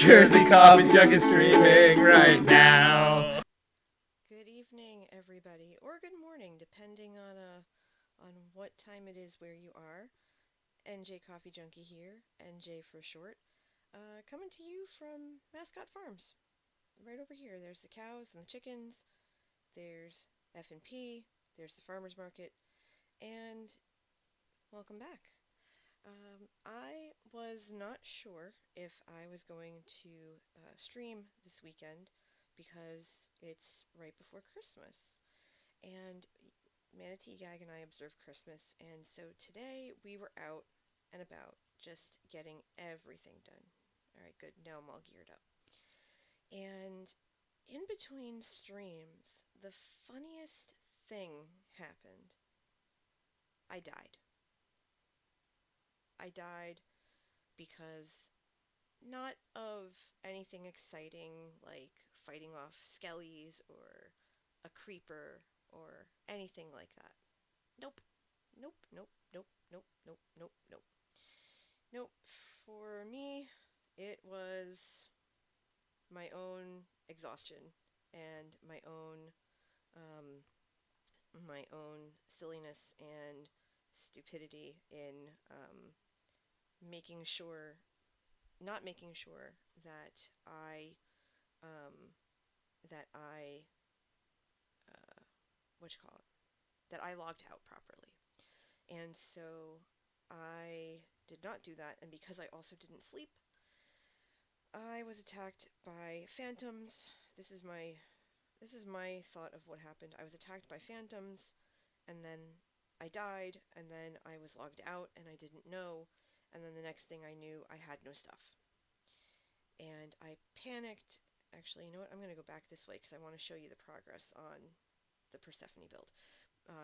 Jersey coffee jug is streaming right now. Good evening, everybody, or good morning, depending on what time it is where you are. NJ Coffee Junkie here, NJ for short, coming to you from Mascot Farms, right over here. There's the cows and the chickens. There's F&P. There's the farmers market, and welcome back. I was not sure if I was going to stream this weekend because it's right before Christmas. And Manatee Gag and I observe Christmas, and so today we were out and about just getting everything done. All right, good. Now I'm all geared up. And in between streams, the funniest thing happened. I died. I died because not of anything exciting like fighting off skellies or a creeper or anything like that. Nope. Nope, nope, nope, nope, nope, nope, nope. Nope. For me, it was my own exhaustion and um, my own silliness and stupidity in making sure, not making sure um, that I, uh, what you call it, that I logged out properly. And so I did not do that, and because I also didn't sleep, I was attacked by phantoms. This is my thought of what happened. I was attacked by phantoms, and then I died, and then I was logged out, and I didn't know, and then the next thing I knew, I had no stuff. And I panicked. Actually, you know what? I'm going to go back this way because I want to show you the progress on the Persephone build.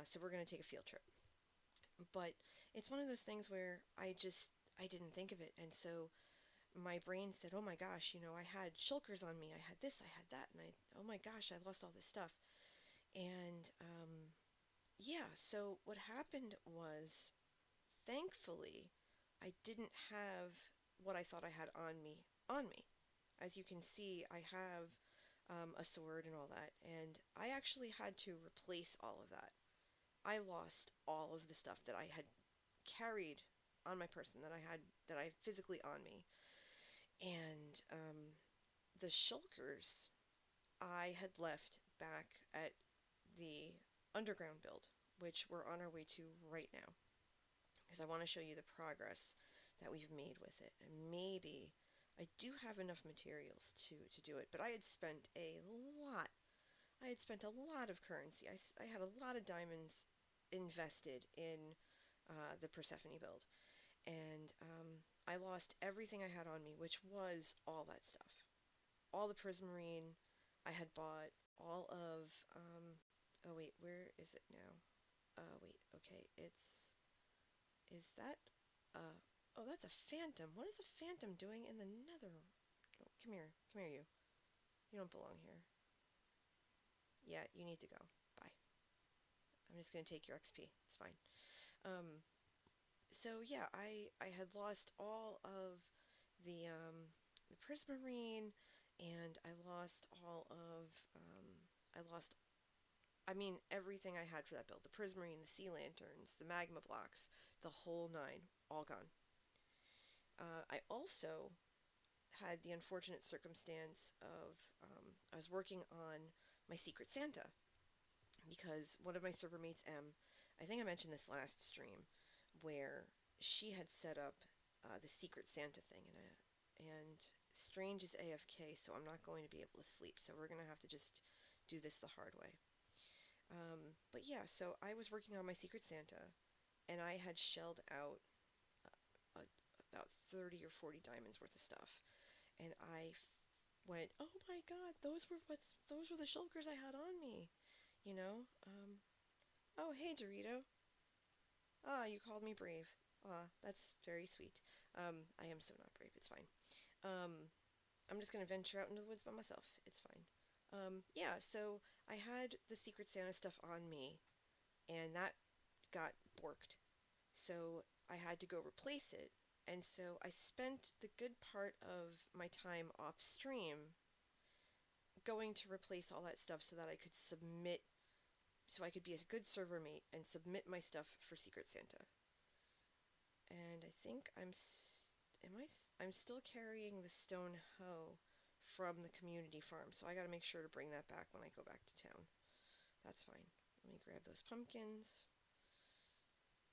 So we're going to take a field trip. But it's one of those things where I didn't think of it, and so my brain said, "Oh my gosh, I had shulkers on me. I had this, I had that, and oh my gosh, I lost all this stuff." And yeah, so what happened was, thankfully, I didn't have what I thought I had on me. As you can see, I have a sword and all that, and I actually had to replace all of that. I lost all of the stuff that I had carried on my person that I physically on me. And the shulkers I had left back at the underground build, which we're on our way to right now, because I want to show you the progress that we've made with it. And maybe I do have enough materials to do it, but lot. I had spent a lot of currency. I had a lot of diamonds invested in the Persephone build. And I lost everything I had on me, which was all that stuff. All the prismarine I had bought, all of oh wait, where is it now? Wait, okay, is that uh oh, that's a phantom. What is a phantom doing in the nether? Oh, come here, you. You don't belong here. Yeah, you need to go. Bye. I'm just gonna take your XP. It's fine. Um, so yeah, I had lost all of the prismarine, and I lost all of I lost I mean everything I had for that build: the prismarine, the sea lanterns, the magma blocks, the whole nine, all gone. I also had the unfortunate circumstance of I was working on my Secret Santa because one of my server mates, I think I mentioned this last stream, where she had set up the Secret Santa thing, and Strange is AFK, so I'm not going to be able to sleep. So we're gonna have to just do this the hard way. But yeah, so I was working on my Secret Santa, and I had shelled out about 30 or 40 diamonds worth of stuff, and went, "Oh my God, those were the shulkers I had on me," you know. Oh hey Dorito, ah, you called me brave. Ah, that's very sweet. I am so not brave. It's fine. Um, I'm just gonna venture out into the woods by myself. It's fine. Yeah, so I had the Secret Santa stuff on me, and that got borked. So I had to go replace it, And so I spent the good part of my time off stream going to replace all that stuff so that I could submit, so I could be a good server mate and submit my stuff for Secret Santa. And I think I'm still carrying the stone hoe from the community farm, so I gotta make sure to bring that back when I go back to town. That's fine. Let me grab those pumpkins.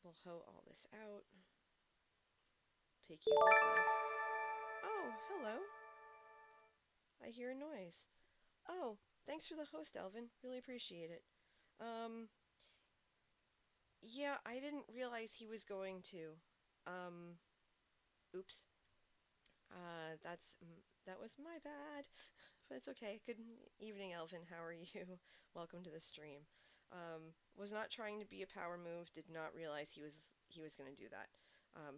We'll hoe all this out. Take you with us. Oh, hello. I hear a noise. Oh, thanks for the host, Elvin. Really appreciate it. Um, yeah, I didn't realize he was going to. Um, oops. That was my bad. But it's okay. Good evening, Elvin. How are you? Welcome to the stream. Was not trying to be a power move. Did not realize he was going to do that.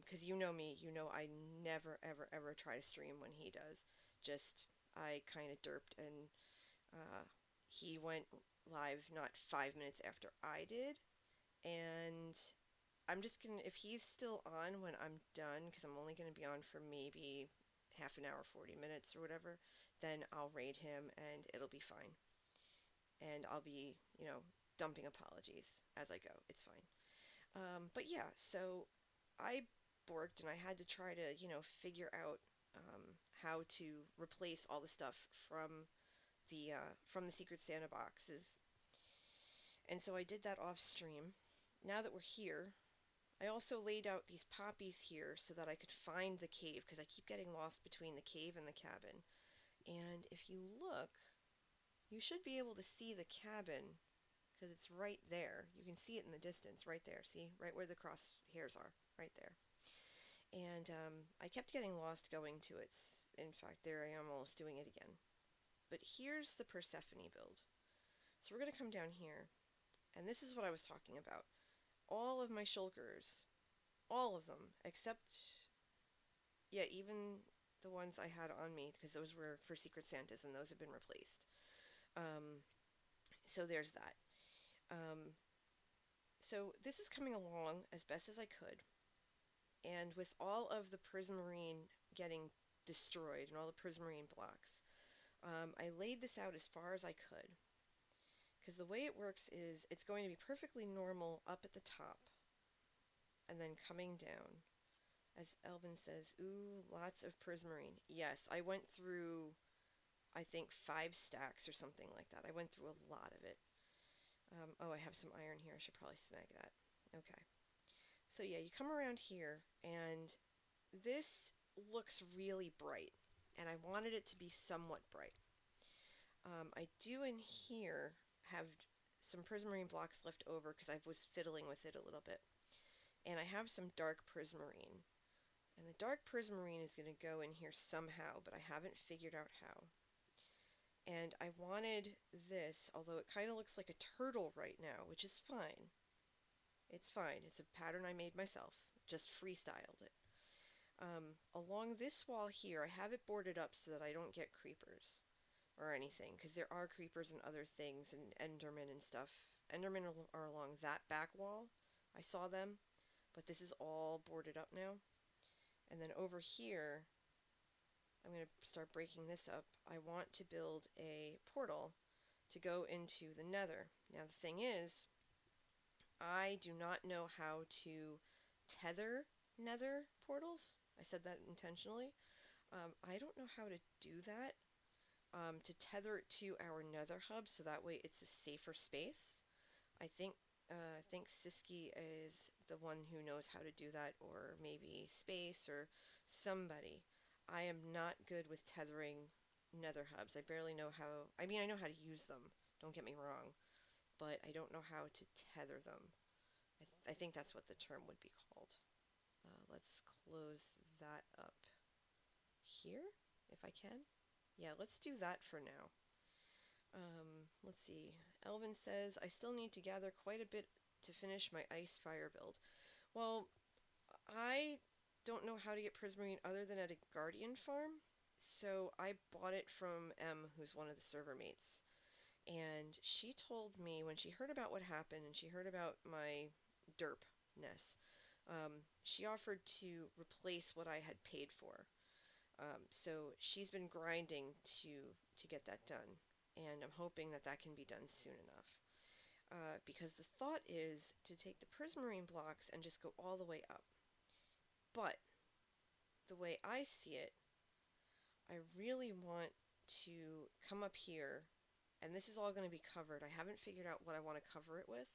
'Cause you know me, you know I never ever ever try to stream when he does. Just I kind of derped and uh, he went live not 5 minutes after I did, and I'm just gonna, if he's still on when I'm done, because I'm only gonna be on for maybe half an hour, 40 minutes or whatever, then I'll raid him and it'll be fine. And I'll be, dumping apologies as I go. It's fine. But yeah, so I borked and I had to try to, figure out how to replace all the stuff from the Secret Santa boxes. And so I did that off stream. Now that we're here, I also laid out these poppies here so that I could find the cave because I keep getting lost between the cave and the cabin. And if you look, you should be able to see the cabin because it's right there. You can see it in the distance right there. See? Right where the crosshairs are. Right there. And I kept getting lost going to it. In fact, there I am almost doing it again. But here's the Persephone build. So we're going to come down here. And this is what I was talking about. All of my shulkers, all of them, except, yeah, even the ones I had on me, because those were for Secret Santas, and those have been replaced. So there's that. Um, so this is coming along as best as I could, and with all of the prismarine getting destroyed and all the prismarine blocks, I laid this out as far as I could. Because the way it works is it's going to be perfectly normal up at the top, and then coming down. As Elvin says, ooh, lots of prismarine. Yes, I went through, I think, 5 stacks or something like that. I went through a lot of it. Oh, I have some iron here. I should probably snag that. Okay. So yeah, you come around here, and this looks really bright, and I wanted it to be somewhat bright. I do in here have some prismarine blocks left over because I was fiddling with it a little bit. And I have some dark prismarine. And the dark prismarine is going to go in here somehow, but I haven't figured out how. And I wanted this, although it kind of looks like a turtle right now, which is fine. It's fine. It's a pattern I made myself. Just freestyled it. Along this wall here, I have it boarded up so that I don't get creepers or anything, because there are creepers and other things and endermen and stuff. Endermen are along that back wall. I saw them, but this is all boarded up now. And then over here, I'm going to start breaking this up. I want to build a portal to go into the nether. Now the thing is, I do not know how to tether nether portals. I said that intentionally. I don't know how to do that. To tether it to our nether hub so that way it's a safer space. I think Siski is the one who knows how to do that, or maybe Space or somebody. I am not good with tethering nether hubs. I barely know how. I mean, I know how to use them. Don't get me wrong, but I don't know how to tether them. I think that's what the term would be called. Let's close that up here if I can. Yeah, let's do that for now. Let's see. Elvin says, I still need to gather quite a bit to finish my ice fire build. Well, I don't know how to get prismarine other than at a guardian farm, so I bought it from M, who's one of the server mates. And she told me when she heard about what happened and she heard about my derpness, She offered to replace what I had paid for. So she's been grinding to get that done, and I'm hoping that that can be done soon enough. Because the thought is to take the prismarine blocks and just go all the way up. But the way I see it, I really want to come up here, and this is all going to be covered. I haven't figured out what I want to cover it with.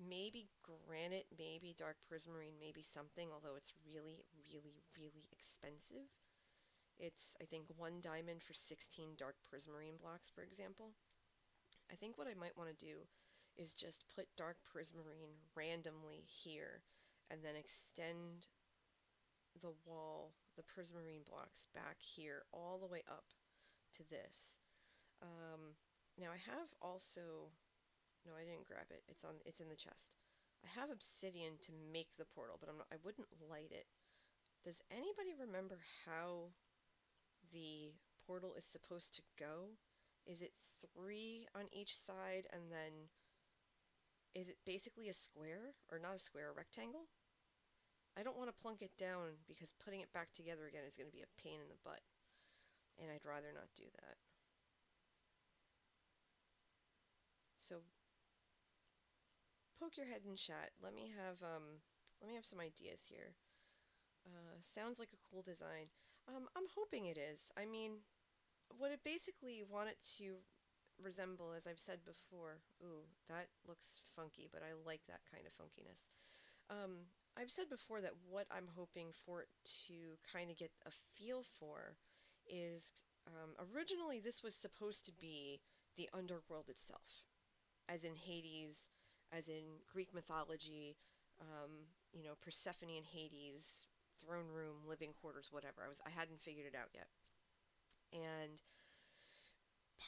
Maybe granite, maybe dark prismarine, maybe something, although it's really, really, really expensive. It's, I think, one diamond for 16 dark prismarine blocks, for example. I think what I might want to do is just put dark prismarine randomly here and then extend the wall, the prismarine blocks back here all the way up to this. Um, Now I have also, no, I didn't grab it. It's in the chest. I have obsidian to make the portal, but I wouldn't light it. Does anybody remember how the portal is supposed to go? Is it three on each side, and then is it basically a square? Or not a square, a rectangle? I don't want to plunk it down because putting it back together again is going to be a pain in the butt, and I'd rather not do that. So poke your head in chat. Let me have some ideas here. Sounds like a cool design. I'm hoping it is. I mean, what it basically wanted to resemble, as I've said before. Ooh, that looks funky, but I like that kind of funkiness. I've said before that what I'm hoping for it to kind of get a feel for is originally this was supposed to be the underworld itself, as in Hades, as in Greek mythology, Persephone and Hades, throne room, living quarters, whatever. I hadn't figured it out yet, and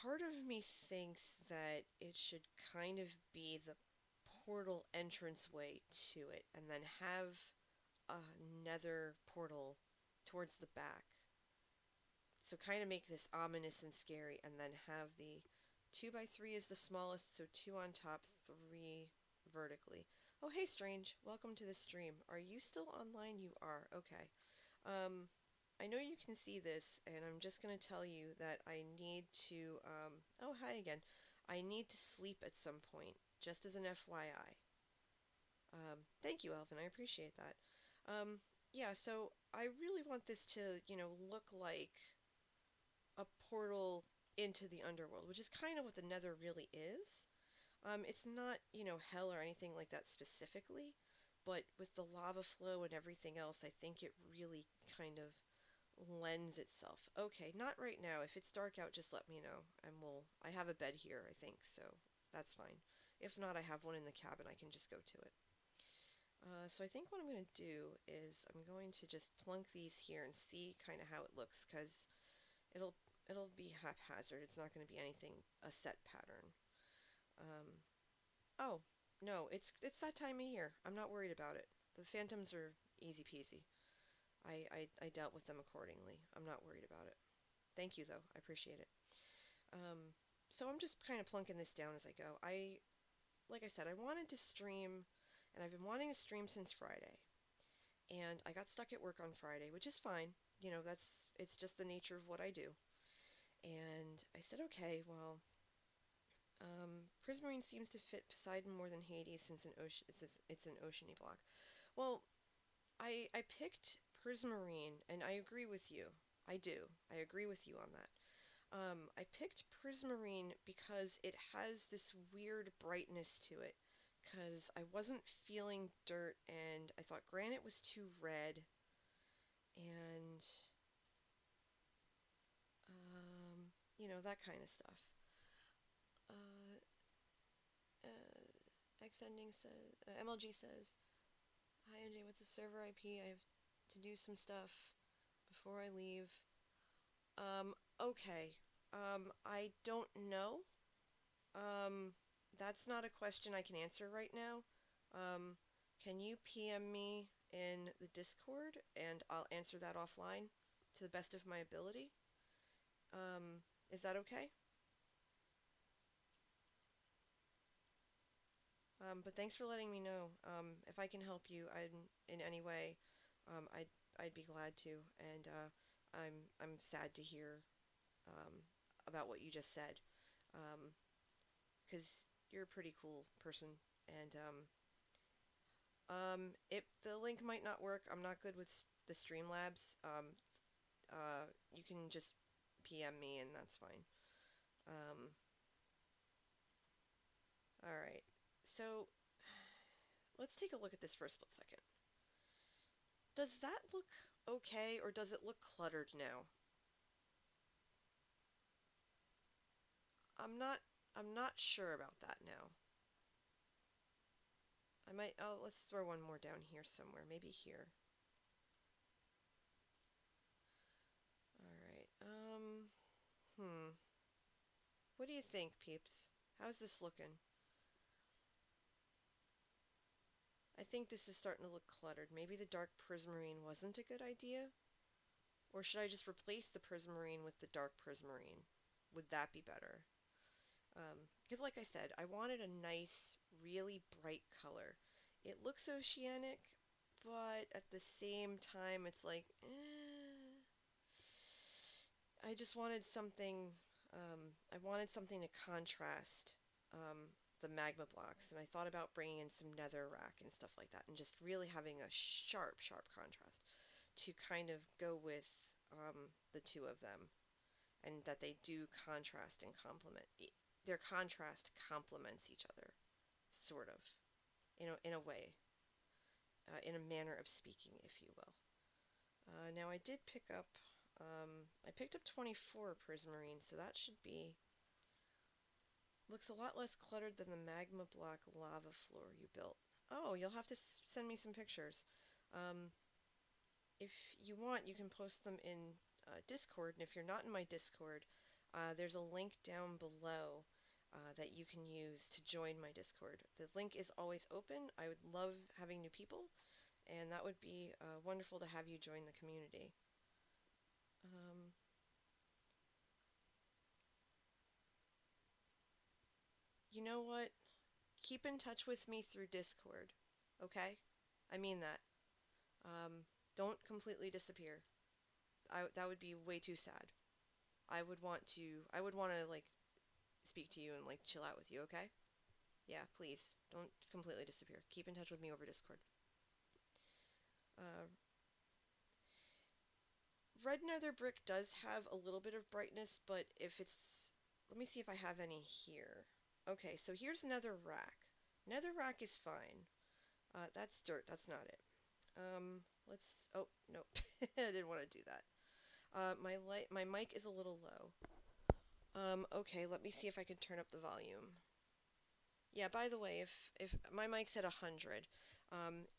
part of me thinks that it should kind of be the portal entranceway to it, and then have a nether portal towards the back. So kind of make this ominous and scary, and then have the 2x3 is the smallest, so two on top, three vertically. Oh, hey, Strange. Welcome to the stream. Are you still online? You are. Okay. Um, I know you can see this, and I'm just going to tell you that I need to, oh, hi again. I need to sleep at some point, just as an FYI. Thank you, Elvin. I appreciate that. Yeah, so I really want this to, look like a portal into the underworld, which is kind of what the Nether really is. It's not, hell or anything like that specifically, but with the lava flow and everything else, I think it really kind of lends itself. Okay, not right now. If it's dark out, just let me know, and I have a bed here, I think, so that's fine. If not, I have one in the cabin. I can just go to it. So I think what I'm going to do is I'm going to just plunk these here and see kind of how it looks, because it'll it'll be haphazard. It's not going to be anything a set pattern. Um, oh no, it's that time of year. I'm not worried about it. The phantoms are easy peasy. I dealt with them accordingly. I'm not worried about it. Thank you though. I appreciate it. Um, so I'm just kind of plunking this down as I go. Like I said, I wanted to stream, and I've been wanting to stream since Friday. And I got stuck at work on Friday, which is fine. It's just the nature of what I do. And I said, okay, well, Prismarine seems to fit Poseidon more than Hades since it's an oceany block. Well, I picked Prismarine, and I agree with you. I do. I agree with you on that. I picked Prismarine because it has this weird brightness to it. Because I wasn't feeling dirt, and I thought granite was too red, and that kind of stuff. Uh, X ending says, MLG says, "Hi NJ, what's the server IP? I have to do some stuff before I leave." Okay. I don't know. Um, that's not a question I can answer right now. Um, can you PM me in the Discord and I'll answer that offline to the best of my ability? Is that okay? But thanks for letting me know. If I can help you in any way, I'd be glad to. And I'm sad to hear um, about what you just said, because you're a pretty cool person. And it the link might not work. I'm not good with the Streamlabs. You can just PM me, and that's fine. Um, all right. So let's take a look at this for a split second. Does that look okay, or does it look cluttered now? I'm not I'm not sure about that now. I might let's throw one more down here somewhere, maybe here. All right. What do you think, peeps? How's this looking? I think this is starting to look cluttered. Maybe the dark prismarine wasn't a good idea? Or should I just replace the prismarine with the dark prismarine? Would that be better? Because like I said, I wanted a nice, really bright color. It looks oceanic, but at the same time, it's like, I just wanted something. I wanted something to contrast the magma blocks, and I thought about bringing in some netherrack and stuff like that, and just really having a sharp, sharp contrast to kind of go with the two of them, and that they do contrast and complement. Their contrast complements each other, sort of, in a way, in a manner of speaking, if you will. Now I did pick up, I picked up 24 prismarine, so that should be, looks a lot less cluttered than the magma block lava floor you built. Oh, you'll have to send me some pictures. Um, if you want, you can post them in Discord, and if you're not in my Discord, there's a link down below that you can use to join my Discord. The link is always open. I would love having new people, and that would be wonderful to have you join the community. Um, you know what? Keep in touch with me through Discord, okay? I mean that. Um, don't completely disappear. That would be way too sad. I would want to like speak to you and like chill out with you, okay? Yeah, please don't completely disappear. Keep in touch with me over Discord. Uh, Red nether brick does have a little bit of brightness, but if it's, let me see if I have any here. Okay, so here's nether rack. Nether rack is fine. That's dirt. That's not it. Let's. Oh no, I didn't want to do that. My mic is a little low. Okay, let me see if I can turn up the volume. Yeah, by the way, if my mic's at 100,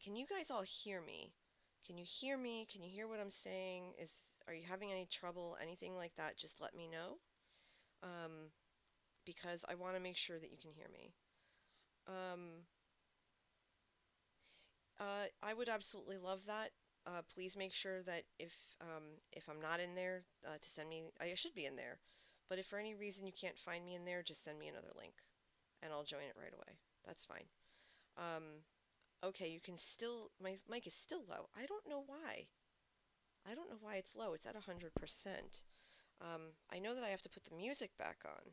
can you guys all hear me? Can you hear me? Can you hear what I'm saying? Are you having any trouble? Anything like that? Just let me know. Um, because I want to make sure that you can hear me. Um, I would absolutely love that. Please make sure that if I'm not in there, to send me. I should be in there, but if for any reason you can't find me in there, just send me another link, and I'll join it right away. That's fine. Um, okay, you can still. My mic is still low. I don't know why. I don't know why it's low. It's at 100%. I know that I have to put the music back on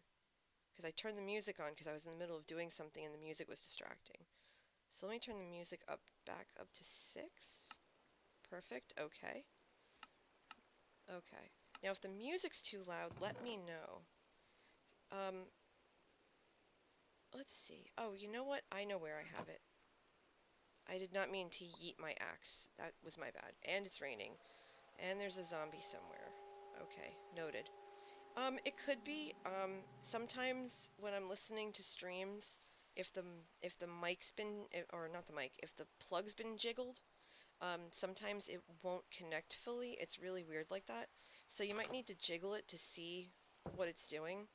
because I turned the music on because I was in the middle of doing something and the music was distracting. So let me turn the music up back up to 6. Perfect. Okay. Okay. Now if the music's too loud, let me know. Um, let's see. Oh, you know what? I know where I have it. I did not mean to yeet my axe. That was my bad. And it's raining. And there's a zombie somewhere. Okay, noted. It could be. Sometimes when I'm listening to streams, if the if the mic's been or not the mic, if the plug's been jiggled, sometimes it won't connect fully. It's really weird like that. So you might need to jiggle it to see what it's doing.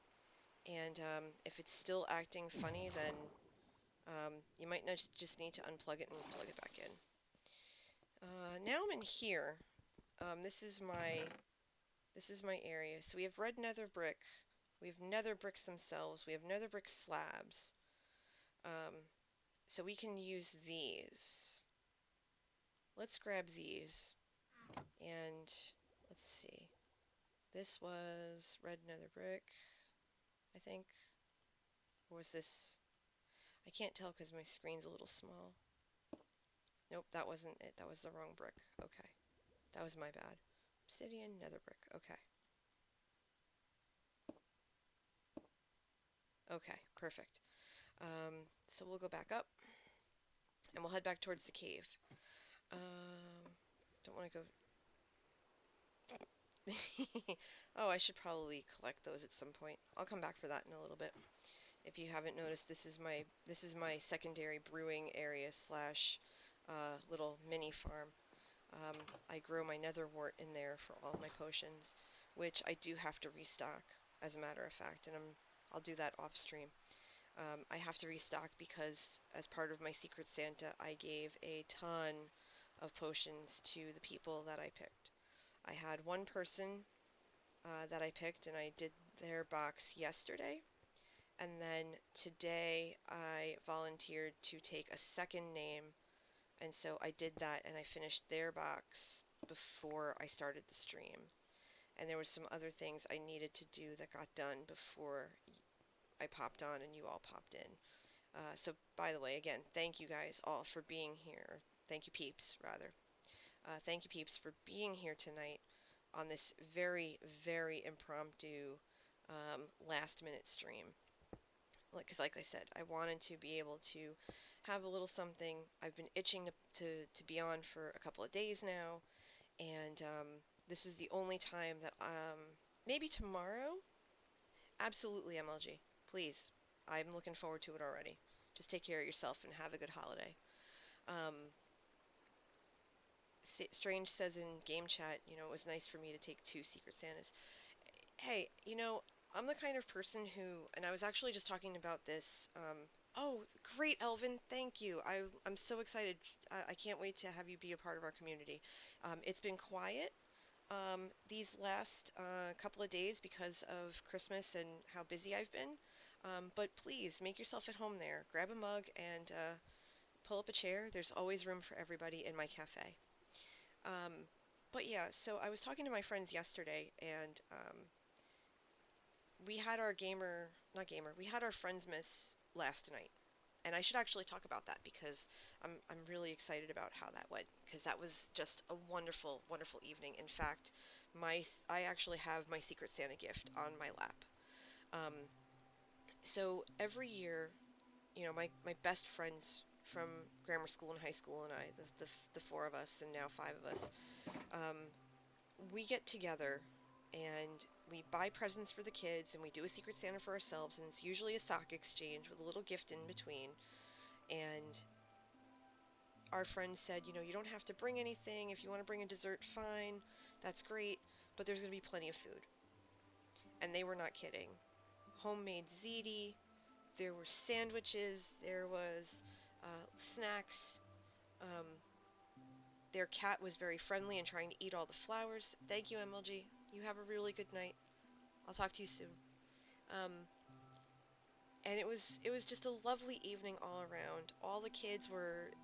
And if it's still acting funny, then you might just need to unplug it and plug it back in. Now I'm in here. This is my area. So we have red nether brick. We have nether bricks themselves. We have nether brick slabs. Um, So we can use these. Let's grab these. And let's see. This was red nether brick, I think. Or was this? I can't tell because my screen's a little small. Nope, that wasn't it. That was the wrong brick. Okay. That was my bad. Obsidian, nether brick. Okay. Okay, perfect. So we'll go back up and we'll head back towards the cave. Don't want to go. Oh, I should probably collect those at some point. I'll come back for that in a little bit. If you haven't noticed, this is my secondary brewing area slash little mini farm. Um, I grow my nether wart in there for all my potions, which I do have to restock, as a matter of fact, and I'll do that off stream. I have to restock because, as part of my Secret Santa, I gave a ton of potions to the people that I picked. I had one person that I picked, and I did their box yesterday. And then today I volunteered to take a second name, and so I did that and I finished their box before I started the stream. And there were some other things I needed to do that got done before I popped on and you all popped in. So, by the way, again, thank you guys all for being here. Thank you, peeps, rather. Thank you, peeps, for being here tonight on this very, very impromptu last minute stream. Because, like I said, I wanted to be able to have a little something. I've been itching to be on for a couple of days now, and this is the only time that maybe tomorrow. Absolutely, MLG. Please. I'm looking forward to it already. Just take care of yourself and have a good holiday. Um, Strange says in game chat, it was nice for me to take two Secret Santas. Hey, I'm the kind of person who, and I was actually just talking about this. Oh, great, Elvin. Thank you. I'm so excited. I can't wait to have you be a part of our community. It's been quiet these last couple of days because of Christmas and how busy I've been. But please make yourself at home there. Grab a mug and pull up a chair. There's always room for everybody in my cafe. Um, but yeah, so I was talking to my friends yesterday, and we had our not gamer, we had our Friendsmas last night. And I should actually talk about that because I'm really excited about how that went because that was just a wonderful, wonderful evening. In fact, I actually have my Secret Santa gift on my lap. Um, so every year, my best friends from grammar school and high school and I, the four of us and now five of us, um, we get together and we buy presents for the kids and we do a Secret Santa for ourselves, and it's usually a sock exchange with a little gift in between. And our friend said, you don't have to bring anything. If you want to bring a dessert, fine. That's great. But there's going to be plenty of food. And they were not kidding. Homemade ziti. There were sandwiches. There was snacks. Um, their cat was very friendly and trying to eat all the flowers. Thank you, MLG. You have a really good night. I'll talk to you soon. Um, and it was just a lovely evening all around. All the kids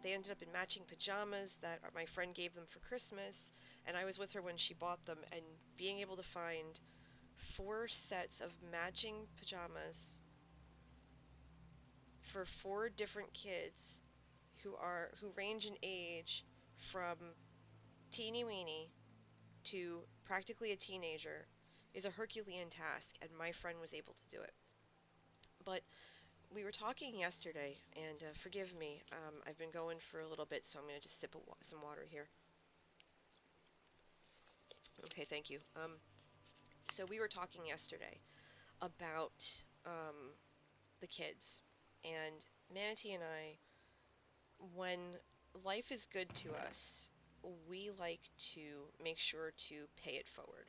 they ended up in matching pajamas that my friend gave them for Christmas, and I was with her when she bought them, and being able to find four sets of matching pajamas for four different kids who range in age from teeny weeny to practically a teenager is a Herculean task, and my friend was able to do it. But we were talking yesterday, and forgive me, I've been going for a little bit, so I'm going to just sip some water here. Okay, thank you. So we were talking yesterday about um, the kids, and Manatee and I, when life is good to us, we like to make sure to pay it forward.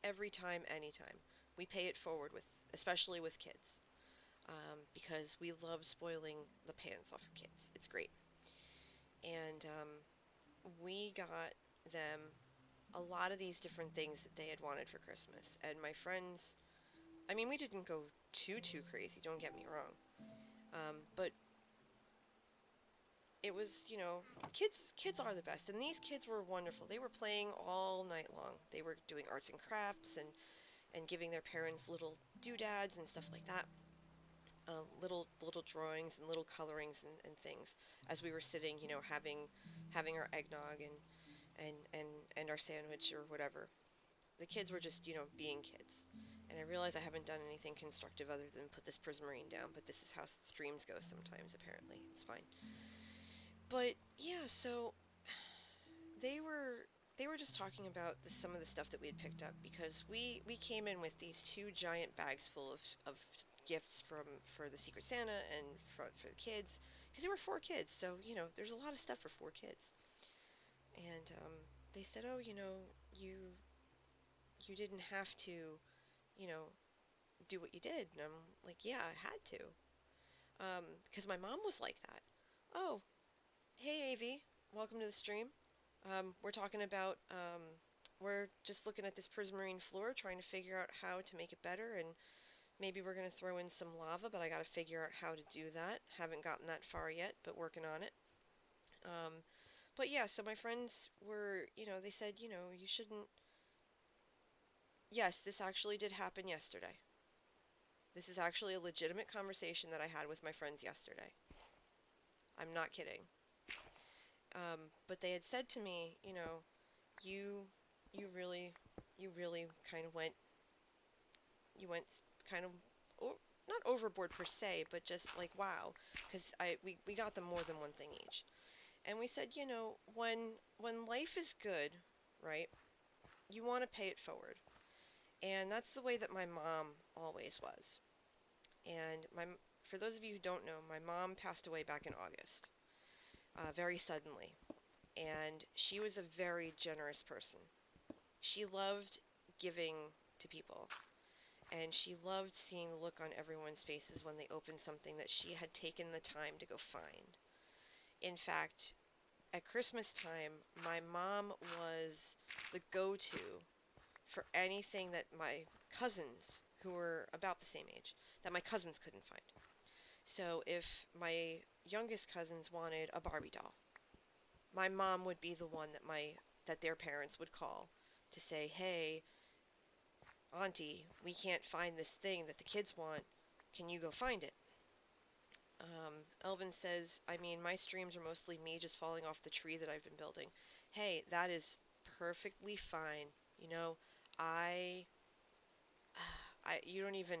Every time, anytime. We pay it forward especially with kids, because we love spoiling the pants off of kids. It's great. And we got them a lot of these different things that they had wanted for Christmas. And my friends, I mean, we didn't go too crazy, don't get me wrong. But it was, kids are the best, and these kids were wonderful. They were playing all night long. They were doing arts and crafts and giving their parents little doodads and stuff like that, little drawings and little colorings and things as we were sitting, having our eggnog and our sandwich or whatever. The kids were just, being kids. And I realize I haven't done anything constructive other than put this prismarine down, but this is how streams go sometimes, apparently. It's fine. But yeah, so they were they were just talking about some of the stuff that we had picked up because we came in with these two giant bags full of gifts for the Secret Santa and for the kids because there were four kids, so there's a lot of stuff for four kids. And they said, "Oh, you didn't have to, you know, do what you did." And I'm like, "Yeah, I had to." Because my mom was like that. "Oh, hey, AV, welcome to the stream. We're talking about, we're just looking at this prismarine floor, trying to figure out how to make it better, and maybe we're going to throw in some lava, but I got to figure out how to do that. Haven't gotten that far yet, but working on it." Um, but yeah, so my friends were, they said, you shouldn't. Yes, this actually did happen yesterday. This is actually a legitimate conversation that I had with my friends yesterday. I'm not kidding. But they had said to me, you, you really, you really kind of you went kind of, not overboard per se, but just like wow, because we got them more than one thing each, and we said, when life is good, right, you want to pay it forward, and that's the way that my mom always was, and for those of you who don't know, my mom passed away back in August, very suddenly, and she was a very generous person. She loved giving to people, and she loved seeing the look on everyone's faces when they opened something that she had taken the time to go find. In fact, at Christmas time, my mom was the go to for anything that my cousins, who were about the same age, that my cousins couldn't find. So if my youngest cousins wanted a Barbie doll, my mom would be the one that their parents would call to say, "Hey, Auntie, we can't find this thing that the kids want. Can you go find it?" Elvin says, "I mean, my streams are mostly me just falling off the tree that I've been building." Hey, that is perfectly fine. You know, I, you don't even,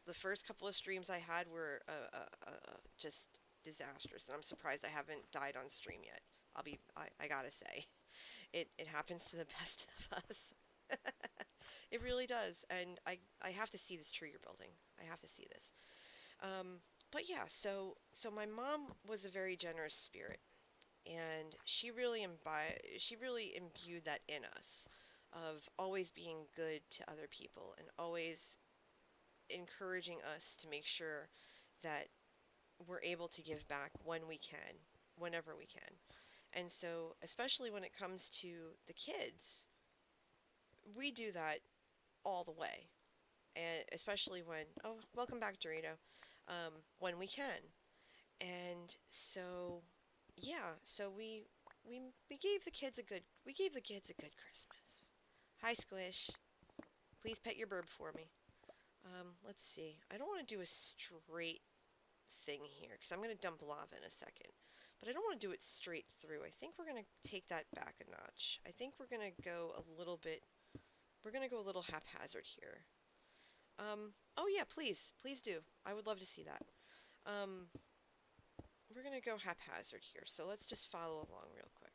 the first couple of streams I had were just disastrous, and I'm surprised I haven't died on stream yet. I gotta say, it happens to the best of us. It really does, and I have to see this tree you're building. I have to see this. Um, but yeah, so my mom was a very generous spirit, and she really imbued that in us, of always being good to other people and always encouraging us to make sure that we're able to give back when we can, whenever we can. And so, especially when it comes to the kids, we do that all the way. And especially when, oh, welcome back, Dorito, when we can. And so, yeah, so we gave the kids a good Christmas. Hi, Squish. Please pet your burb for me. Let's see. I don't want to do a straight thing here because I'm going to dump lava in a second. But I don't want to do it straight through. I think we're going to take that back a notch. I think we're going to go a little bit, we're going to go a little haphazard here. Oh yeah, please, please do. I would love to see that. Um, we're going to go haphazard here. So let's just follow along real quick.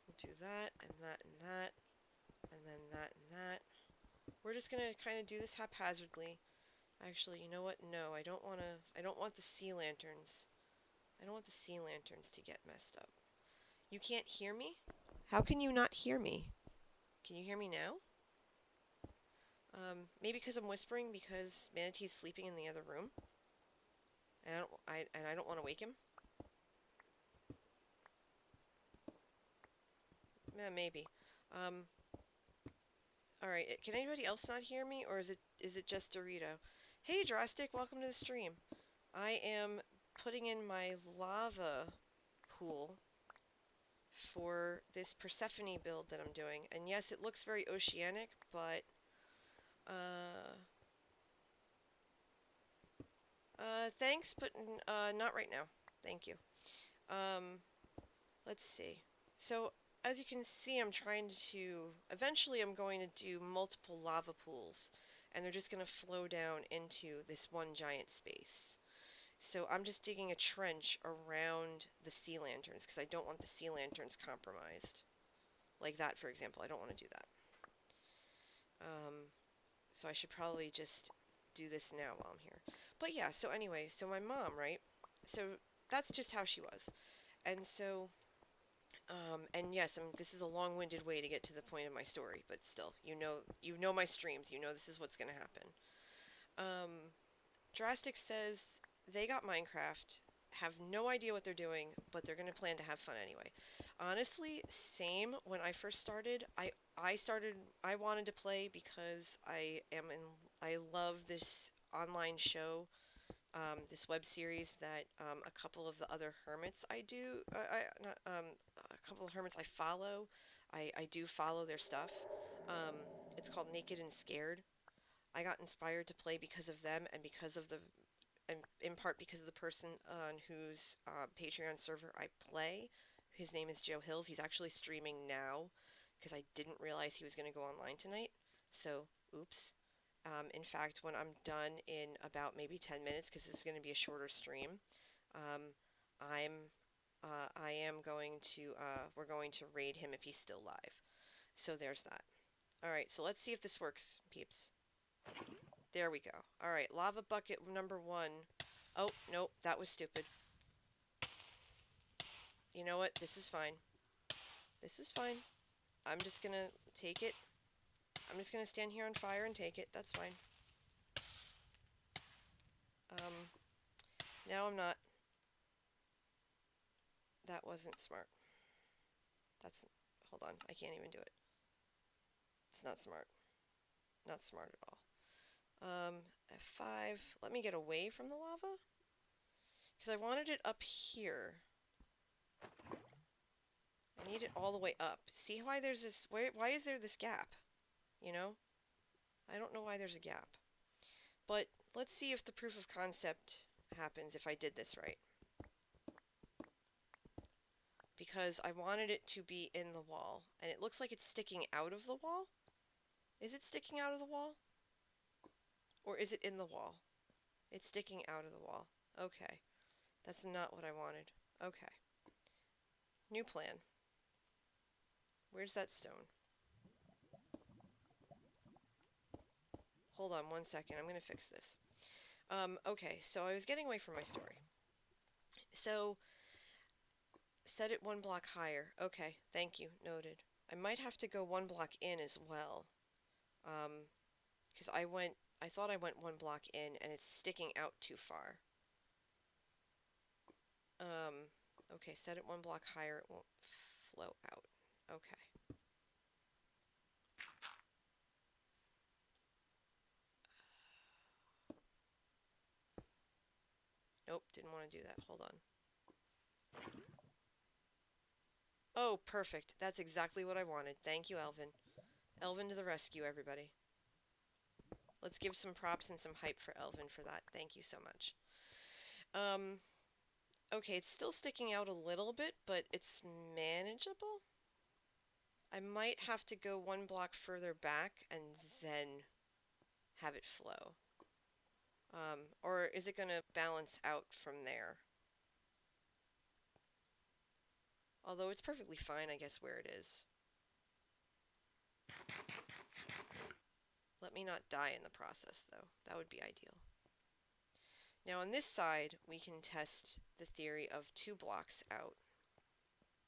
We'll do that and that and that and then that and that. We're just going to kind of do this haphazardly. Actually, you know what? No, I don't want the sea lanterns. I don't want the sea lanterns to get messed up. You can't hear me? How can you not hear me? Can you hear me now? Maybe because I'm whispering because Manatee's sleeping in the other room. And I don't want to wake him. Maybe. Um, all right. Can anybody else not hear me, or is it just Dorito? Hey, Drastic, welcome to the stream. I am putting in my lava pool for this Persephone build that I'm doing. And yes, it looks very oceanic, but uh, thanks, but not right now. Thank you. Um, let's see. So as you can see, I'm trying to, eventually I'm going to do multiple lava pools, and they're just going to flow down into this one giant space. So I'm just digging a trench around the sea lanterns because I don't want the sea lanterns compromised. Like that, for example. I don't want to do that. So I should probably just do this now while I'm here. But yeah, so anyway, so my mom, right? So that's just how she was. And so, and yes, this is a long-winded way to get to the point of my story, but still, you know my streams, you know this is what's gonna happen. Um, Drastic says they got Minecraft, have no idea what they're doing, but they're gonna plan to have fun anyway. Honestly, same. When I first started, I wanted to play because I love this online show, this web series that a couple of the other hermits I do, not, a couple of hermits I follow, I do follow their stuff. Um, it's called Naked and Scared. I got inspired to play because of them and because of and in part because of the person on whose Patreon server I play. His name is Joe Hills. He's actually streaming now because I didn't realize he was going to go online tonight. So, oops. In fact, when I'm done in about maybe 10 minutes, because this is going to be a shorter stream, um, I'm I am going to we're going to raid him if he's still live. So there's that. All right, so let's see if this works, peeps. There we go. Alright, lava bucket number 1. Oh, nope, that was stupid. You know what? This is fine. This is fine. I'm just gonna take it. I'm just gonna stand here on fire and take it. That's fine. Um, now I'm not. That wasn't smart. That's... Hold on, I can't even do it. It's not smart. Not smart at all. F5. Let me get away from the lava. Because I wanted it up here. I need it all the way up. See why there's this... Why is there this gap? You know? I don't know why there's a gap. But let's see if the proof of concept happens if I did this right. Because I wanted it to be in the wall. And it looks like it's sticking out of the wall. Is it sticking out of the wall? Or is it in the wall? It's sticking out of the wall. Okay. That's not what I wanted. Okay. New plan. Where's that stone? Hold on one second. I'm going to fix this. Okay, so I was getting away from my story. So, set it 1 block higher. Okay, thank you. Noted. I might have to go 1 block in as well. Because I thought I went 1 block in and it's sticking out too far. Okay, set it 1 block higher, it won't flow out. Okay. Nope, didn't want to do that. Hold on. Oh, perfect. That's exactly what I wanted. Thank you, Elvin. Elvin to the rescue, everybody. Let's give some props and some hype for Elvin for that. Thank you so much. Okay, it's still sticking out a little bit, but it's manageable. I might have to go 1 block further back and then have it flow. Or is it going to balance out from there? Although it's perfectly fine, I guess, where it is. Let me not die in the process, though. That would be ideal. Now on this side, we can test the theory of 2 blocks out.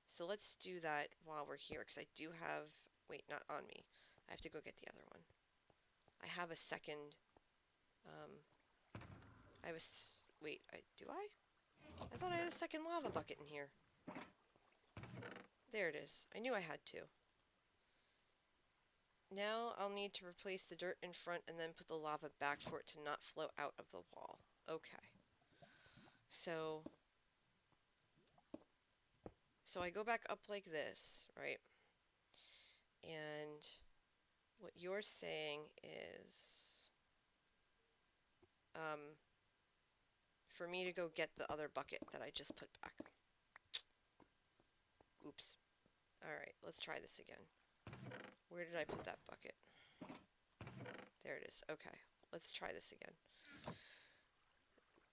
So let's do that while we're here, because I do have... Wait, not on me. I have to go get the other one. I have a second... I have a... Wait, do I? I thought I had a second lava bucket in here. There it is. I knew I had to. Now I'll need to replace the dirt in front and then put the lava back for it to not flow out of the wall. Okay. So... So I go back up like this, right? And what you're saying is um, for me to go get the other bucket that I just put back. Oops. Alright, let's try this again. Where did I put that bucket? There it is. Okay, let's try this again.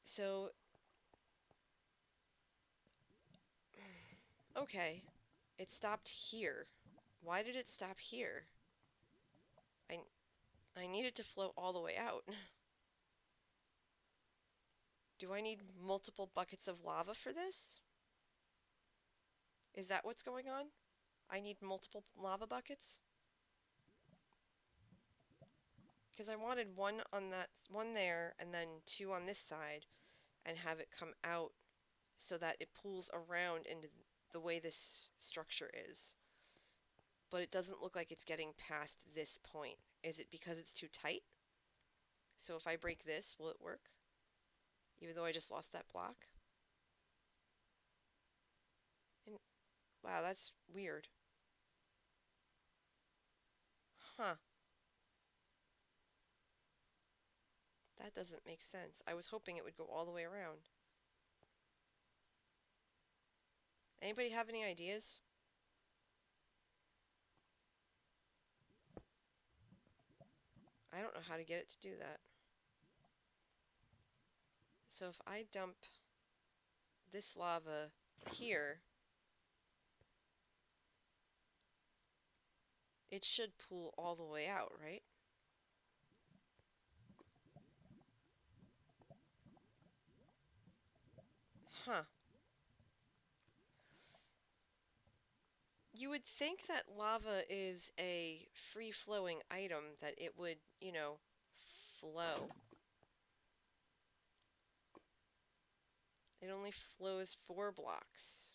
So, okay, it stopped here. Why did it stop here? I, I need it to flow all the way out. Do I need multiple buckets of lava for this? Is that what's going on? I need multiple lava buckets? Because I wanted one on that, one there, and then two on this side, and have it come out so that it pulls around into the way this structure is. But it doesn't look like it's getting past this point. Is it because it's too tight? So if I break this, will it work? Even though I just lost that block? And wow, that's weird. Huh. That doesn't make sense. I was hoping it would go all the way around. Anybody have any ideas? I don't know how to get it to do that. So if I dump this lava here, it should pool all the way out, right? Huh. You would think that lava is a free-flowing item, that it would, flow. It only flows 4 blocks.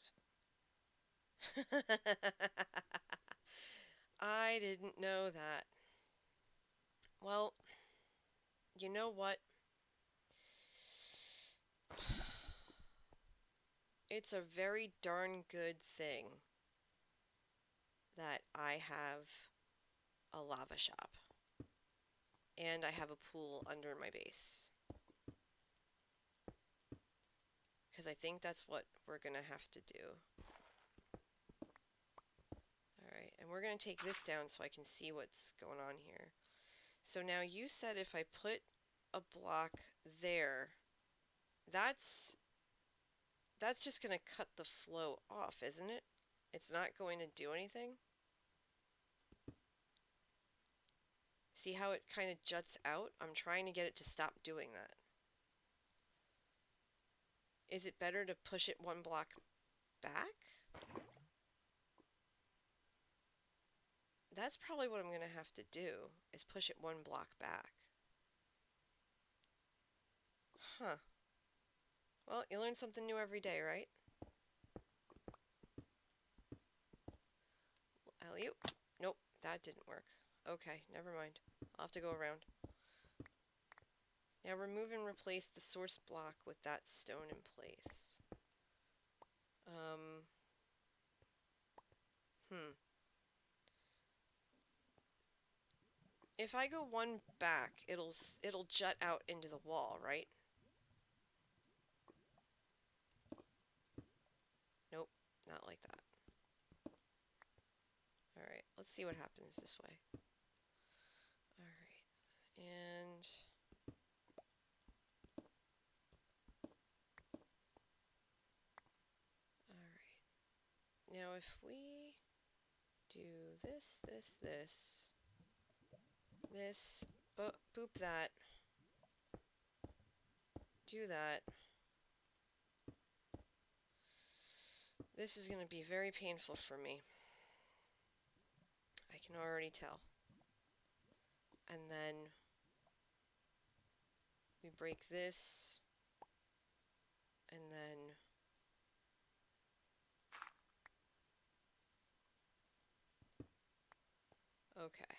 I didn't know that. Well, you know what? It's a very darn good thing that I have a lava shop. And I have a pool under my base. Because I think that's what we're going to have to do. Alright, and we're going to take this down so I can see what's going on here. So now you said if I put a block there, that's just going to cut the flow off, isn't it? It's not going to do anything? See how it kind of juts out? I'm trying to get it to stop doing that. Is it better to push it 1 block back? That's probably what I'm going to have to do, is push it 1 block back. Huh. Well, you learn something new every day, right? Alley-oop. Nope, that didn't work. Okay, never mind. I'll have to go around. Now remove and replace the source block with that stone in place. If I go 1 back, it'll jut out into the wall, right? Nope, not like that. Alright, let's see what happens this way. Alright, and alright. Now if we do this, boop that, do that, this is going to be very painful for me. I can already tell. And then we break this, and then okay.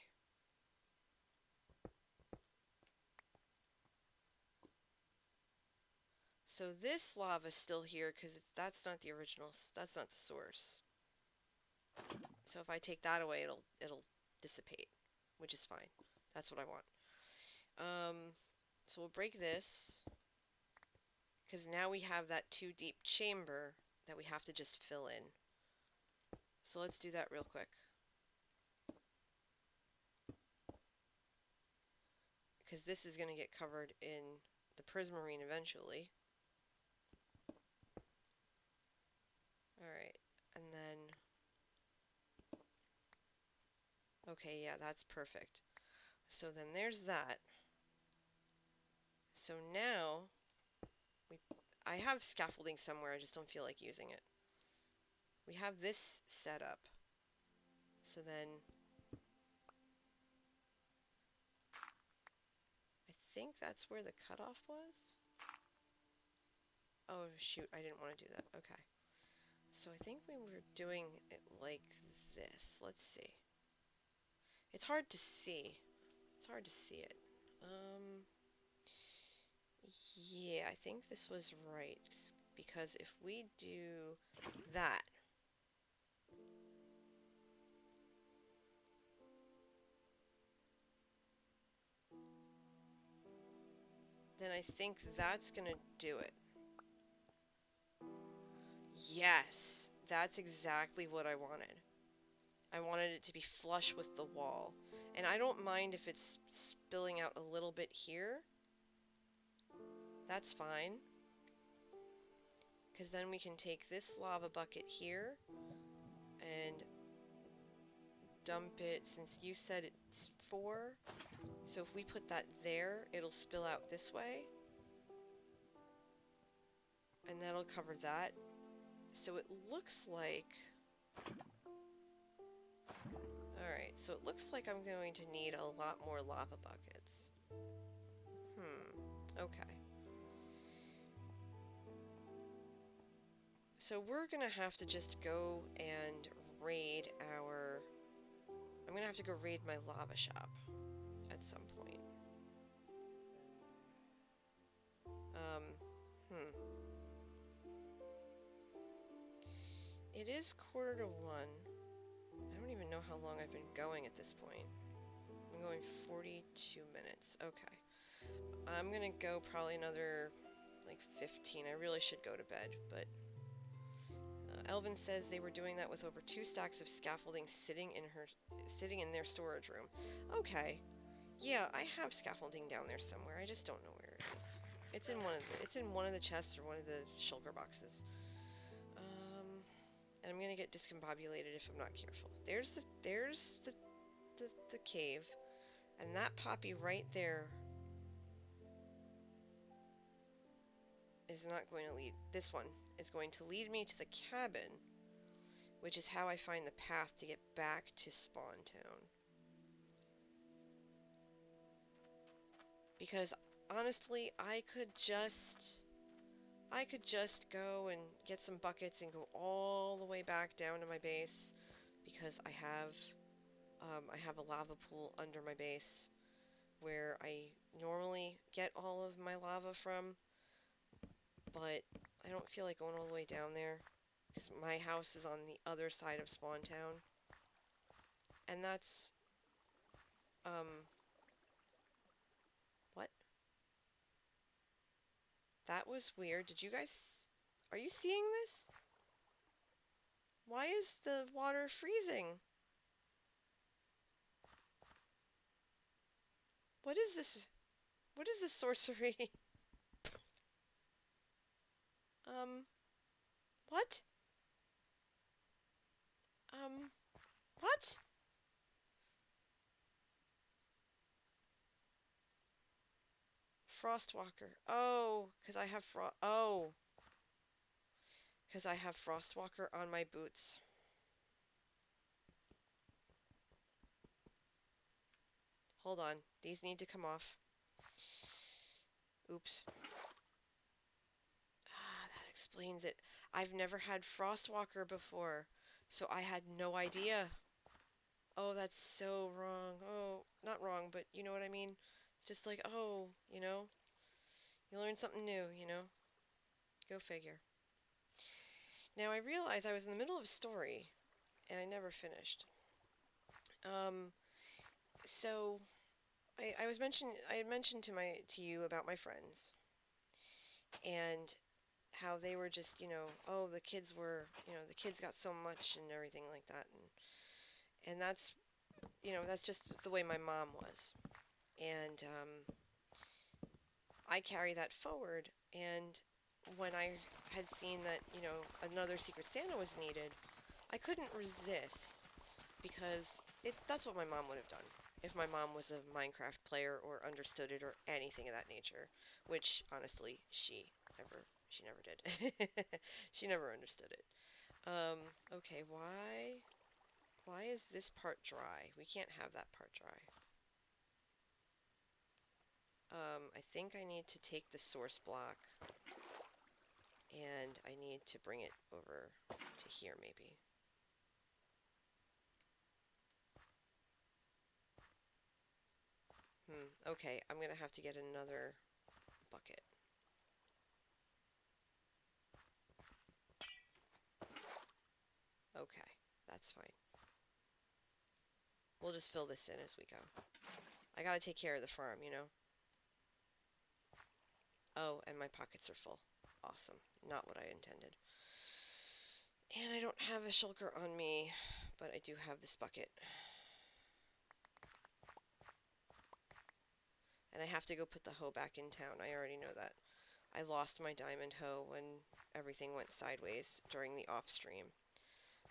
So this lava's still here because that's not the original. That's not the source. So if I take that away, it'll dissipate, which is fine. That's what I want. So we'll break this because now we have that too deep chamber that we have to just fill in. So let's do that real quick. Because this is going to get covered in the prismarine eventually. Alright, and then... Okay, yeah, that's perfect. So then there's that. So now, I have scaffolding somewhere, I just don't feel like using it. We have this set up. So then... I think that's where the cutoff was? Oh, shoot, I didn't want to do that. Okay. So I think we were doing it like this. Let's see. It's hard to see. It's hard to see it. Yeah, I think this was right. Because if we do that, then I think that's gonna do it. Yes, that's exactly what I wanted. I wanted it to be flush with the wall. And I don't mind if it's spilling out a little bit here. That's fine. Because then we can take this lava bucket here and dump it, since you said it's 4. So if we put that there, it'll spill out this way. And that'll cover that. So it looks like... Alright, so it looks like I'm going to need a lot more lava buckets. Okay. So we're gonna have to just go and raid our... I'm gonna have to go raid my lava shop at some point. It is 1:45. I don't even know how long I've been going at this point. I'm going 42 minutes. Okay. I'm gonna go probably another, like, 15. I really should go to bed, but... Elvin says they were doing that with over 2 stacks of scaffolding sitting in their storage room. Okay. Yeah, I have scaffolding down there somewhere. I just don't know where it is. It's in one of the chests or one of the shulker boxes. And I'm gonna get discombobulated if I'm not careful. There's the cave, and that poppy right there is not going to lead. This one is going to lead me to the cabin, which is how I find the path to get back to Spawn Town. Because honestly, I could just go and get some buckets and go all the way back down to my base, because I have a lava pool under my base where I normally get all of my lava from, but I don't feel like going all the way down there because my house is on the other side of Spawn Town, and that's what? That was weird. Did you guys... Are you seeing this? Why is the water freezing? What is this? What is this sorcery? What? What? Frostwalker. Oh, because I have because I have Frostwalker on my boots. Hold on. These need to come off. Oops. Ah, that explains it. I've never had Frostwalker before, so I had no idea. Oh, that's so wrong. Oh, not wrong, but you know what I mean? Just like, oh, you know? You learn something new, you know? Go figure. Now I realized I was in the middle of a story and I never finished. Um, so I had mentioned to you about my friends and how they were just, oh, the kids got so much and everything like that, and that's just the way my mom was, and I carry that forward. And when I had seen that, another Secret Santa was needed, I couldn't resist because that's what my mom would have done if my mom was a Minecraft player or understood it or anything of that nature, which honestly she never did. She never understood it. Okay, why is this part dry? We can't have that part dry. I think I need to take the source block and I need to bring it over to here maybe. Okay, I'm gonna have to get another bucket. Okay, that's fine. We'll just fill this in as we go. I gotta take care of the farm. Oh, and my pockets are full. Awesome. Not what I intended. And I don't have a shulker on me, but I do have this bucket. And I have to go put the hoe back in town. I already know that. I lost my diamond hoe when everything went sideways during the off stream,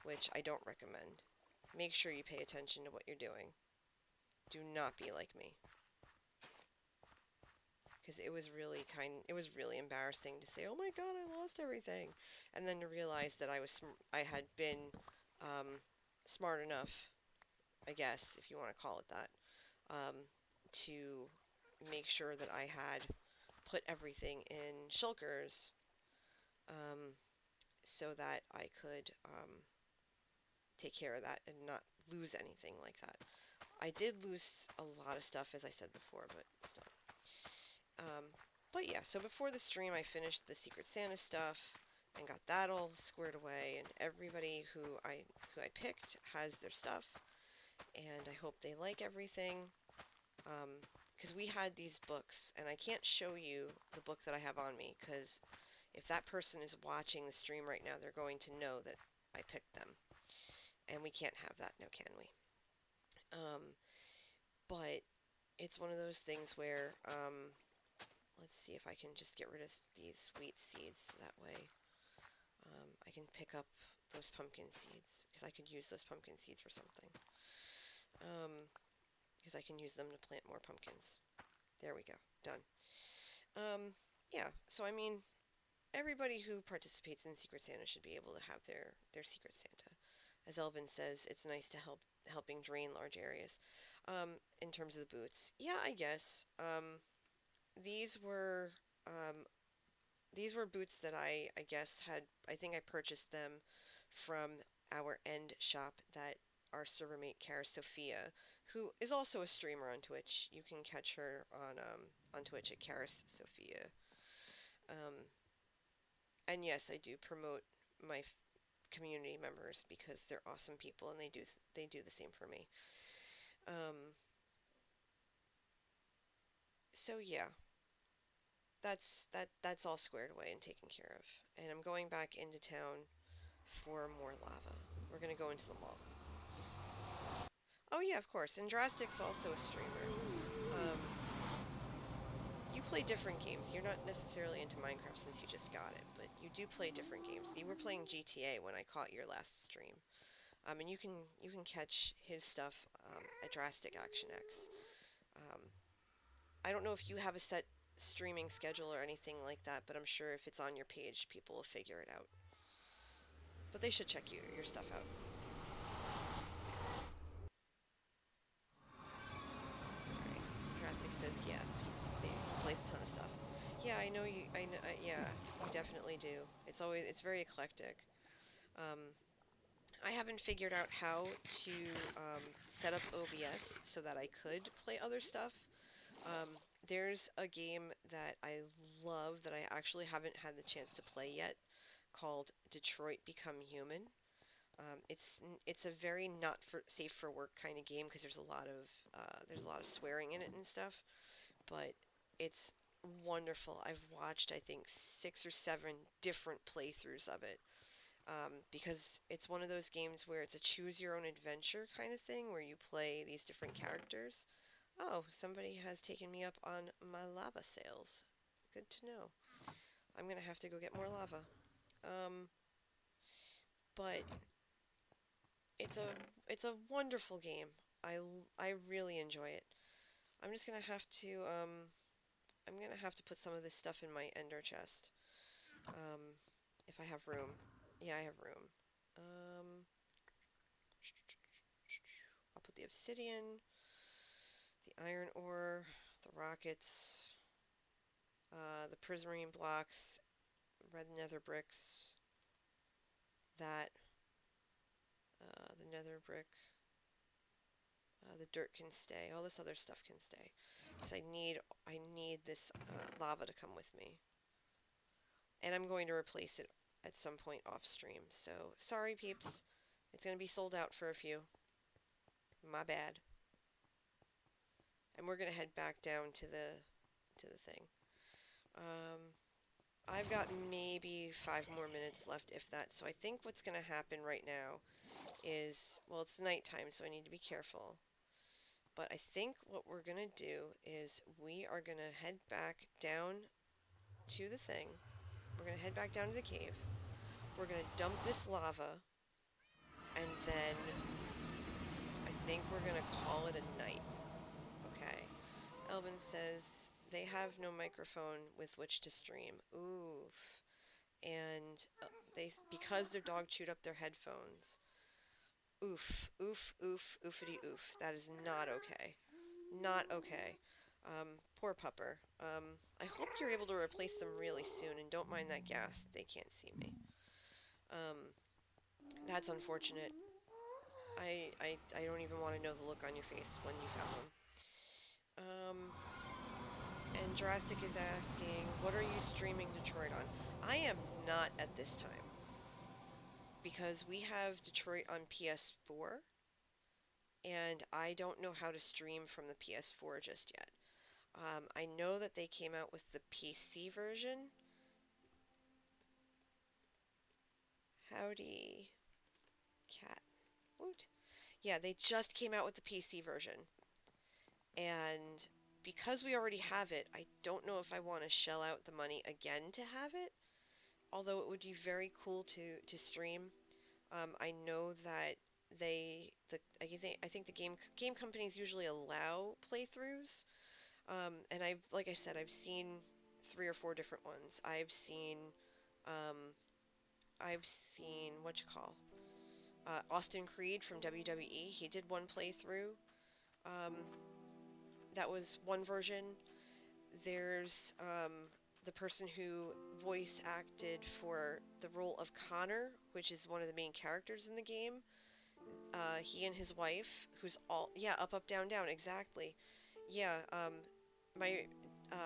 which I don't recommend. Make sure you pay attention to what you're doing. Do not be like me. Because it was really embarrassing to say, "Oh my God, I lost everything," and then to realize that I had been um, smart enough, I guess, if you want to call it that, um, to make sure that I had put everything in shulkers, um, so that I could take care of that and not lose anything like that. I did lose a lot of stuff, as I said before, but still. Um, but yeah, so before the stream, I finished the Secret Santa stuff and got that all squared away. And everybody who I picked has their stuff, and I hope they like everything. Because we had these books, and I can't show you the book that I have on me, because if that person is watching the stream right now, they're going to know that I picked them, and we can't have that, now can we? But it's one of those things where let's see if I can just get rid of these wheat seeds so that way I can pick up those pumpkin seeds because I could use those pumpkin seeds for something. Because I can use them to plant more pumpkins. There we go. Done. Yeah, so I mean, everybody who participates in Secret Santa should be able to have their Secret Santa. As Elvin says, it's nice to helping drain large areas. In terms of the boots, yeah, I guess. These were um, these were boots that I guess I think I purchased them from our end shop that our server mate Cara Sophia, who is also a streamer on Twitch. You can catch her on Twitch at Karis Sophia. Um, and yes, I do promote my community members because they're awesome people and they do the same for me. Um, so yeah, that's all squared away and taken care of. And I'm going back into town for more lava. We're gonna go into the mall. Oh yeah, of course. And Drastic's also a streamer. Um, you play different games. You're not necessarily into Minecraft since you just got it, but you do play different games. You were playing GTA when I caught your last stream. And you can catch his stuff at Drastic Action X. Um, I don't know if you have a set streaming schedule or anything like that, but I'm sure if it's on your page, people will figure it out. But they should check your stuff out. Alright. Drastic says, yeah, they plays a ton of stuff. Yeah, I know you. I know. Yeah, you definitely do. It's very eclectic. Um, I haven't figured out how to set up OBS so that I could play other stuff. Um, there's a game that I love that I actually haven't had the chance to play yet called Detroit Become Human. It's a very not for safe for work kind of game because there's a lot of swearing in it and stuff, but it's wonderful. I've watched I think 6 or 7 different playthroughs of it because it's one of those games where it's a choose your own adventure kind of thing where you play these different characters. Oh, somebody has taken me up on my lava sales. Good to know. I'm gonna have to go get more lava. Um, but it's a it's a wonderful game. I really enjoy it. I'm just gonna have to I'm gonna have to put some of this stuff in my ender chest. Um, if I have room. Yeah, I have room. Um, I'll put the obsidian, the iron ore, the rockets, the prismarine blocks, red nether bricks, that, the nether brick, the dirt can stay. All this other stuff can stay. Because I need this lava to come with me. And I'm going to replace it at some point off stream. So sorry, peeps. It's going to be sold out for a few. My bad. And we're going to head back down to the thing. Um, I've got maybe 5 more minutes left, if that. So I think what's going to happen right now is, well, it's nighttime, so I need to be careful. But I think what we're going to do is we are going to head back down to the thing. We're going to head back down to the cave. We're going to dump this lava, and then I think we're going to call it a night. Okay. Elvin says they have no microphone with which to stream. Oof. And because their dog chewed up their headphones. Oof, oof, oof, oofity oof. That is not okay. Not okay. Poor pupper. I hope you're able to replace them really soon, and don't mind that gas. They can't see me. Um, that's unfortunate. I don't even want to know the look on your face when you found them. Um, and Drastic is asking, what are you streaming Detroit on? I am not at this time because we have Detroit on PS4, and I don't know how to stream from the PS4 just yet. I know that they came out with the PC version. Howdy, cat. Woot. Yeah, they just came out with the PC version. And because we already have it, I don't know if I want to shell out the money again to have it. Although it would be very cool to stream. I know that I think the game companies usually allow playthroughs. And like I said, I've seen 3 or 4 different ones. Um, I've seen what you call Austin Creed from WWE. He did one playthrough. Um, that was one version. There's the person who voice acted for the role of Connor, which is one of the main characters in the game. He and his wife, who's all yeah, up, up, down, down, exactly. Yeah, my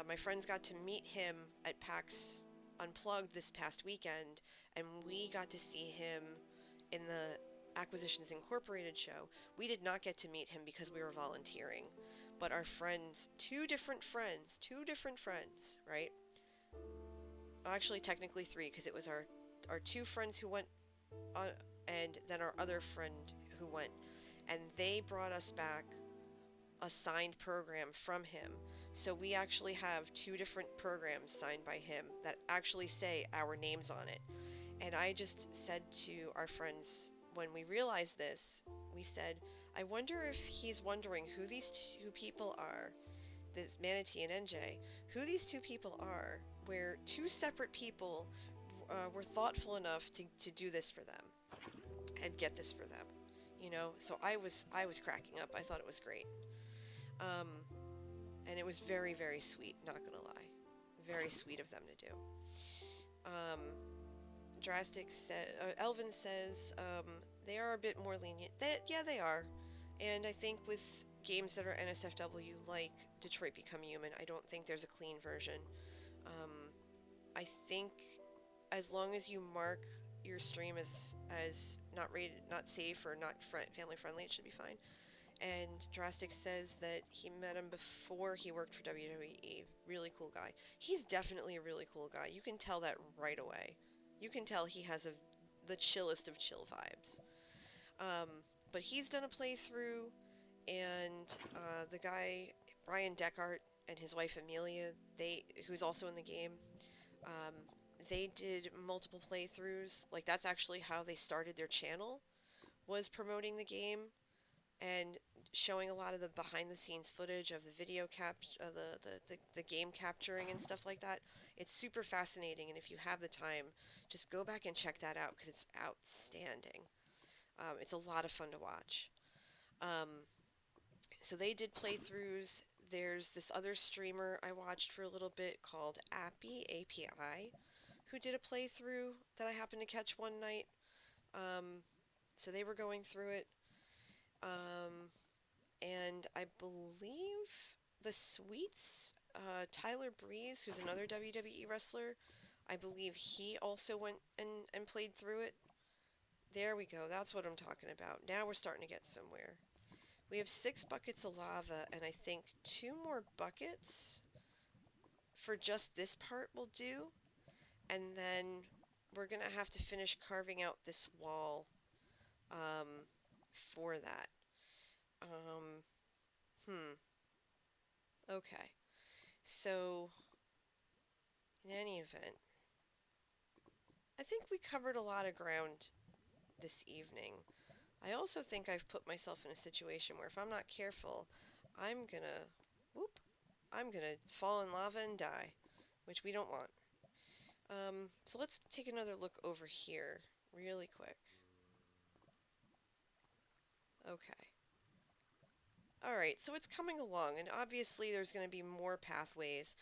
my friends got to meet him at PAX Unplugged this past weekend, and we got to see him in the Acquisitions Incorporated show. We did not get to meet him because we were volunteering, but our friends, two different friends, right? Actually, technically 3, because it was our 2 friends who went, and then our other friend who went, and they brought us back a signed program from him. So we actually have 2 different programs signed by him that actually say our names on it. And I just said to our friends when we realized this, we said, I wonder if he's wondering who these 2 people are, this Manatee and NJ, who these 2 people are, where 2 separate people were thoughtful enough to do this for them and get this for them. So I was cracking up. I thought it was great. Um, and it was very, very sweet, not gonna lie. Very sweet of them to do. Um, Elvin says they are a bit more lenient. Yeah, they are. And I think with games that are NSFW like Detroit Become Human. I don't think there's a clean version. Um, I think as long as you mark your stream as not rated, not safe, or not family friendly, it should be fine. And Drastic says that he met him before he worked for WWE. Really cool guy. He's definitely a really cool guy. You can tell that right away. You can tell he has the chillest of chill vibes. Um, but he's done a playthrough, and the guy Brian Deckart and his wife Amelia, who's also in the game, um, they did multiple playthroughs. Like that's actually how they started their channel, was promoting the game and showing a lot of the behind the scenes footage of the video the game capturing and stuff like that. It's super fascinating, and if you have the time, just go back and check that out because it's outstanding. It's a lot of fun to watch. Um, so they did playthroughs. There's this other streamer I watched for a little bit called Appy, API, who did a playthrough that I happened to catch one night. Um, so they were going through it. Um, and I believe the Sweets, Tyler Breeze, who's another WWE wrestler, I believe he also went and played through it. There we go. That's what I'm talking about. Now we're starting to get somewhere. We have 6 buckets of lava, and I think 2 more buckets for just this part will do. And then we're going to have to finish carving out this wall um, for that. Um, hmm. Okay. So, in any event, I think we covered a lot of ground this evening. I also think I've put myself in a situation where if I'm not careful, I'm gonna, whoop, I'm gonna fall in lava and die, which we don't want. So let's take another look over here really quick. Okay. Alright, so it's coming along, and obviously there's going to be more pathways,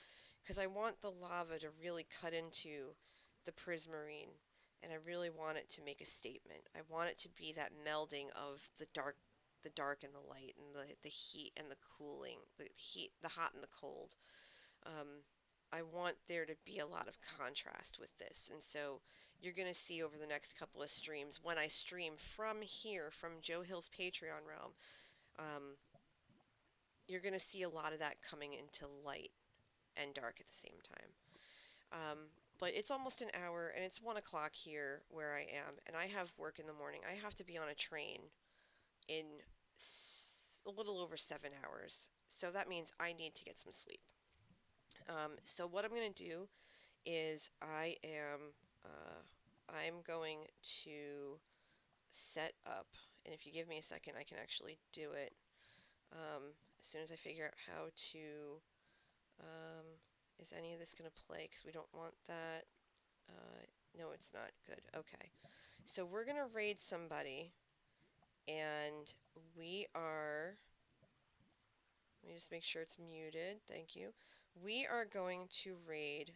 because I want the lava to really cut into the prismarine, and I really want it to make a statement. I want it to be that melding of the dark and the light, and the heat and the cooling, the hot and the cold. Um, I want there to be a lot of contrast with this, and so you're going to see over the next couple of streams, when I stream from here, from Joe Hill's Patreon realm, um, you're going to see a lot of that coming into light and dark at the same time. Um, but it's almost an hour, and it's 1 o'clock here where I am, and I have work in the morning. I have to be on a train in a little over 7 hours, so that means I need to get some sleep. So what I'm going to do is I'm going to set up, and if you give me a second, I can actually do it. As soon as I figure out how to Um, is any of this going to play? Because we don't want that. No, it's not. Good. Okay. So we're going to raid somebody, and we are. Let me just make sure it's muted. Thank you. We are going to raid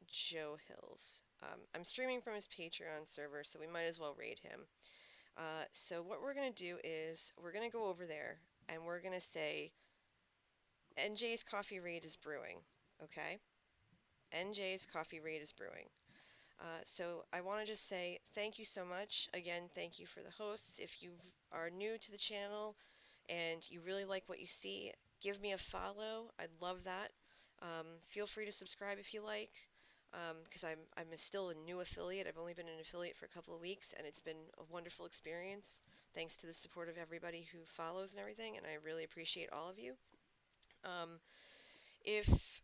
Joe Hills. I'm streaming from his Patreon server, so we might as well raid him. So what we're going to do is we're going to go over there, and we're going to say NJ's Coffee Raid is brewing. Okay? NJ's Coffee Raid is brewing. So I want to just say thank you so much. Again, thank you for the hosts. If you are new to the channel and you really like what you see, give me a follow. I'd love that. Feel free to subscribe if you like, because I'm still a new affiliate. I've only been an affiliate for a couple of weeks, and it's been a wonderful experience. Thanks to the support of everybody who follows and everything, and I really appreciate all of you. If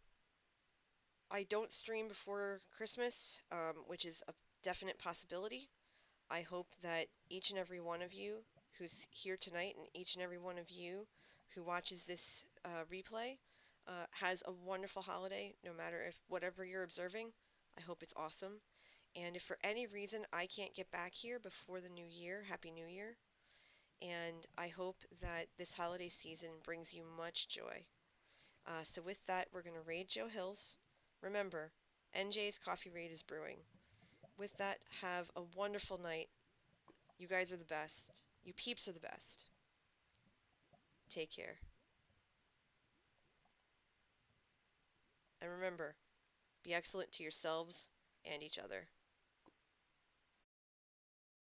I don't stream before Christmas, which is a definite possibility, I hope that each and every one of you who's here tonight and each and every one of you who watches this replay has a wonderful holiday, no matter if whatever you're observing. I hope it's awesome. And if for any reason I can't get back here before the new year, Happy New Year. And I hope that this holiday season brings you much joy. So with that, we're going to raid Joe Hills. Remember, NJ's Coffee Raid is brewing. With that, have a wonderful night. You guys are the best. You peeps are the best. Take care. And remember, be excellent to yourselves and each other.